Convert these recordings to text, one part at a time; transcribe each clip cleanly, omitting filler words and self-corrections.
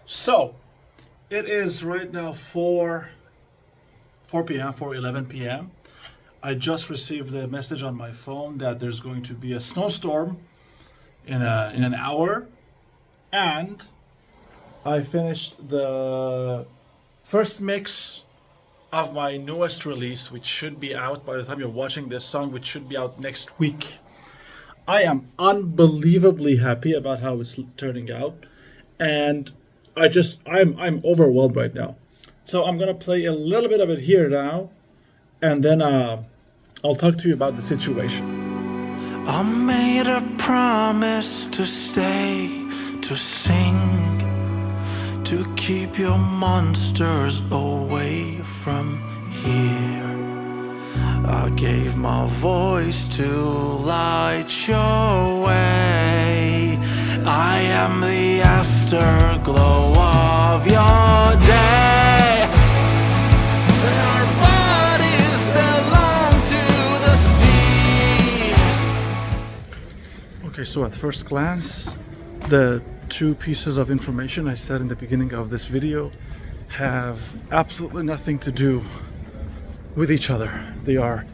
So it is right now 4 p.m., 4:11 p.m. I just received a message on my phone that there's going to be a snowstorm in an hour, and I finished the first mix of my newest release, which should be out by the time you're watching this song, which should be out next week. I am unbelievably happy about how it's turning out, and I'm overwhelmed right now. So I'm gonna play a little bit of it here now, and then I'll talk to you about the situation. I made a promise to stay, to sing, to keep your monsters away from here. I gave my voice to light your way. I am the afterglow of your day. Our bodies belong to the sea. Okay, so at first glance, the two pieces of information I said in the beginning of this video have absolutely nothing to do with each other. They are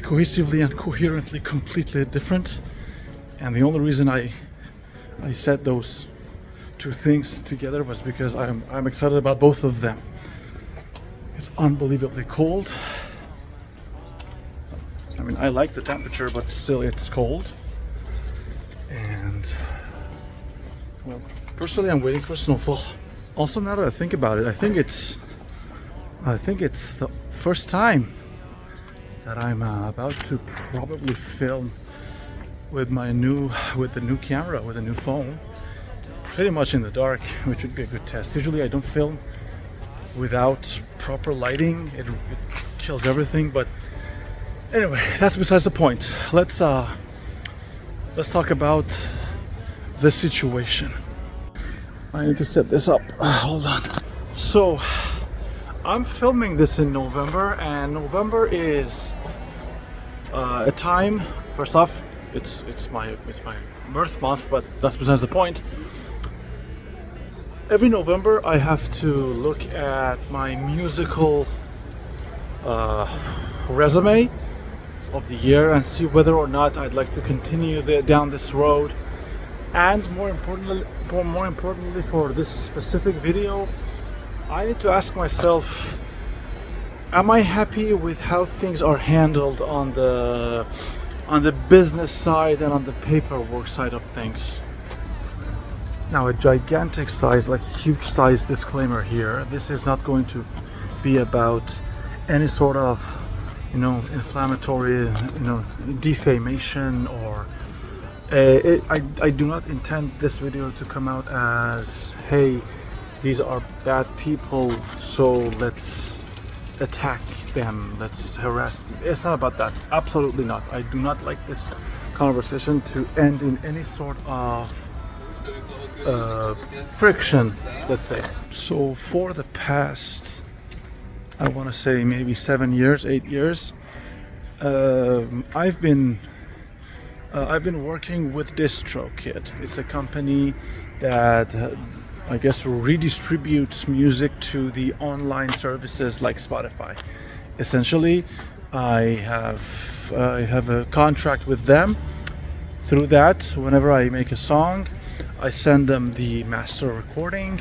cohesively and coherently completely different, and the only reason I said those two things together was because I'm excited about both of them. It's unbelievably cold. I mean, I like the temperature, but still it's cold. And well, personally, I'm waiting for snowfall. Also, now that I think about it, I think it's the first time that I'm about to probably film with the new camera, with a new phone, pretty much in the dark, which would be a good test. Usually I don't film without proper lighting. It kills everything. But anyway, that's besides the point. Let's talk about the situation. I need to set this up. Hold on. So I'm filming this in November, and November is a time. First off, it's my birth month, but that's besides the point. Every November, I have to look at my musical resume of the year and see whether or not I'd like to continue down this road. And more importantly, for this specific video, I need to ask myself, am I happy with how things are handled on the business side and on the paperwork side of things? Now, a gigantic size, like huge size disclaimer here. This is not going to be about any sort of, inflammatory, defamation or I do not intend this video to come out as, hey, these are bad people, so let's attack them, let's harass them. It's not about that. Absolutely not. I do not like this conversation to end in any sort of friction, let's say. So for the past, I want to say maybe 8 years, I've been working with DistroKid. It's a company that I guess redistributes music to the online services like Spotify. Essentially, I have a contract with them. Through that, whenever I make a song, I send them the master recording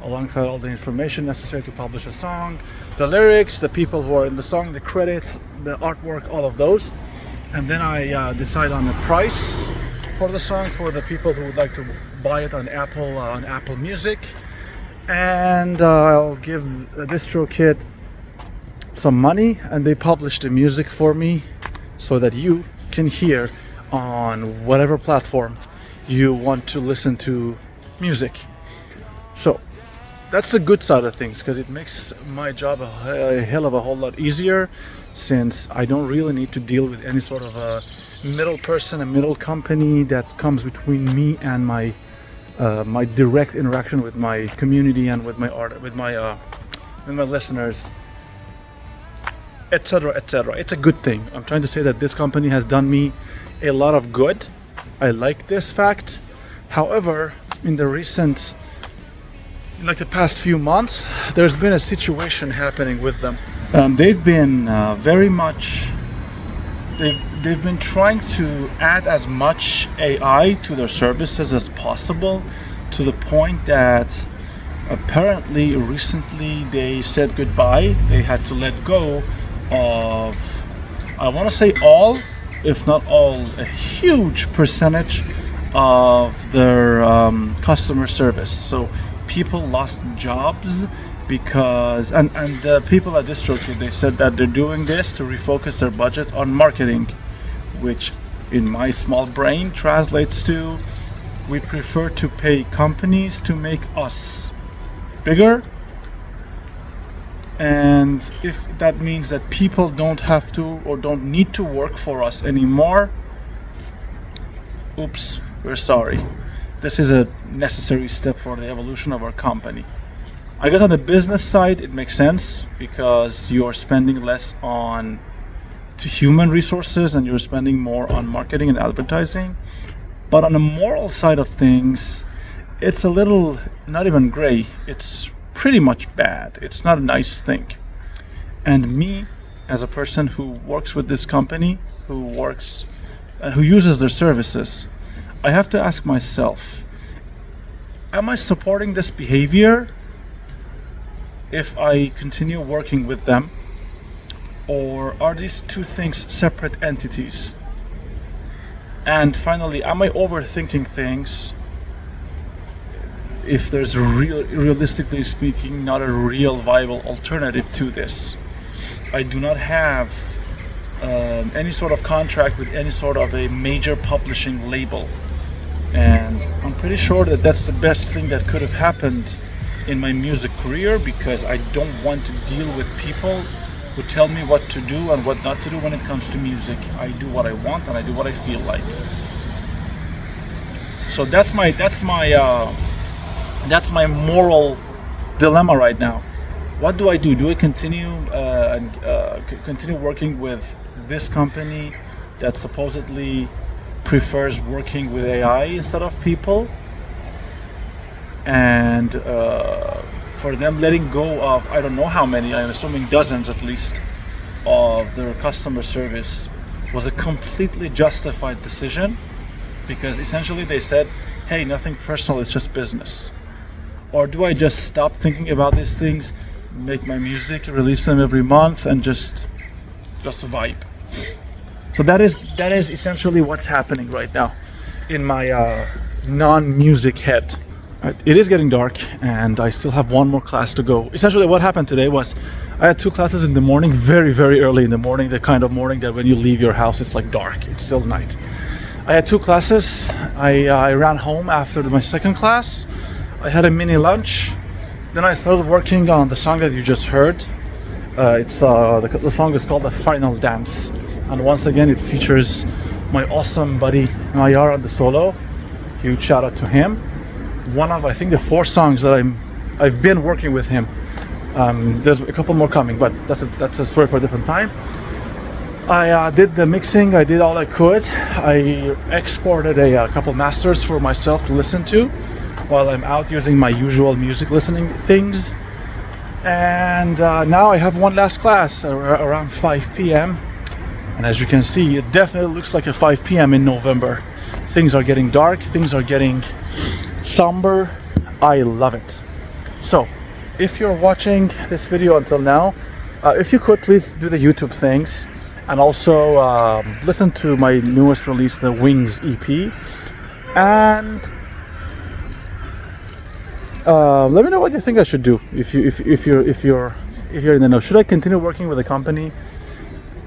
alongside all the information necessary to publish a song, the lyrics, the people who are in the song, the credits, the artwork, all of those. And then I decide on the price for the song for the people who would like to buy it on Apple Music, and I'll give DistroKid some money, and they publish the music for me so that you can hear on whatever platform you want to listen to music. So that's the good side of things, because it makes my job a hell of a whole lot easier, since I don't really need to deal with any sort of a middle person, a middle company that comes between me and my direct interaction with my community and with my art, with my listeners, etc., etc. It's a good thing. I'm trying to say that this company has done me a lot of good. I like this fact. However, in the recent in like the past few months, there's been a situation happening with them. They've been very much. They've been trying to add as much AI to their services as possible, to the point that apparently recently they said goodbye. They had to let go of, I want to say all, if not all, a huge percentage of their customer service. So people lost jobs because, and the people at DistroKid, they said that they're doing this to refocus their budget on marketing, which in my small brain translates to, we prefer to pay companies to make us bigger, and if that means that people don't have to or don't need to work for us anymore, oops, we're sorry. This is a necessary step for the evolution of our company. I guess on the business side it makes sense because you're spending less on human resources and you're spending more on marketing and advertising. But on the moral side of things, it's a little, not even gray, it's pretty much bad. It's not a nice thing. And me, as a person who works with this company, who uses their services, I have to ask myself, am I supporting this behavior if I continue working with them? Or are these two things separate entities? And finally, am I overthinking things if there's realistically speaking, not a real viable alternative to this? I do not have any sort of contract with any sort of a major publishing label. And I'm pretty sure that that's the best thing that could have happened in my music career, because I don't want to deal with people who tell me what to do and what not to do when it comes to music. I do what I want and I do what I feel like. So that's my moral dilemma right now. What do I do? Do I continue continue working with this company that supposedly prefers working with AI instead of people, and for them letting go of, I don't know how many, I'm assuming dozens at least, of their customer service was a completely justified decision, because essentially they said, hey, nothing personal, it's just business? Or do I just stop thinking about these things, make my music, release them every month, and just vibe? So that is essentially what's happening right now in my non-music head. It is getting dark and I still have one more class to go. Essentially what happened today was I had two classes in the morning, very, very early in the morning, the kind of morning that when you leave your house it's like dark, it's still night. I had two classes. I ran home after my second class. I had a mini lunch. Then I started working on the song that you just heard. The song is called The Final Dance. And once again, it features my awesome buddy Mayar on the solo. Huge shout out to him. One of, I think, the 4 songs that I've been working with him. There's a couple more coming, but that's a story for a different time. I did the mixing. I did all I could. I exported a couple masters for myself to listen to while I'm out using my usual music listening things. And now I have one last class around 5 p.m. And as you can see, it definitely looks like a 5 p.m. in November. Things are getting dark. Things are getting somber. I love it. So if you're watching this video until now, if you could please do the YouTube things and also listen to my newest release, the Wings EP, and let me know what you think I should do. If you're in the know, should I continue working with a company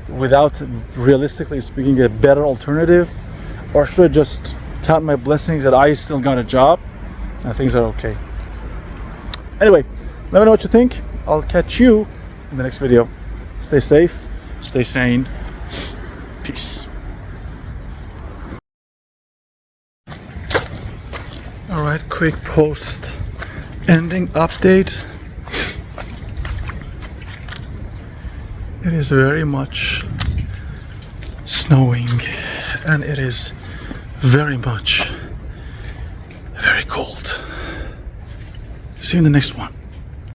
without, realistically speaking, a better alternative, or should I just count my blessings that I still got a job and things are okay? Anyway, let me know what you think. I'll catch you in the next video. Stay safe, stay sane. Peace. All right, quick post ending update. It is very much snowing and it is very much very cold. See you in the next one.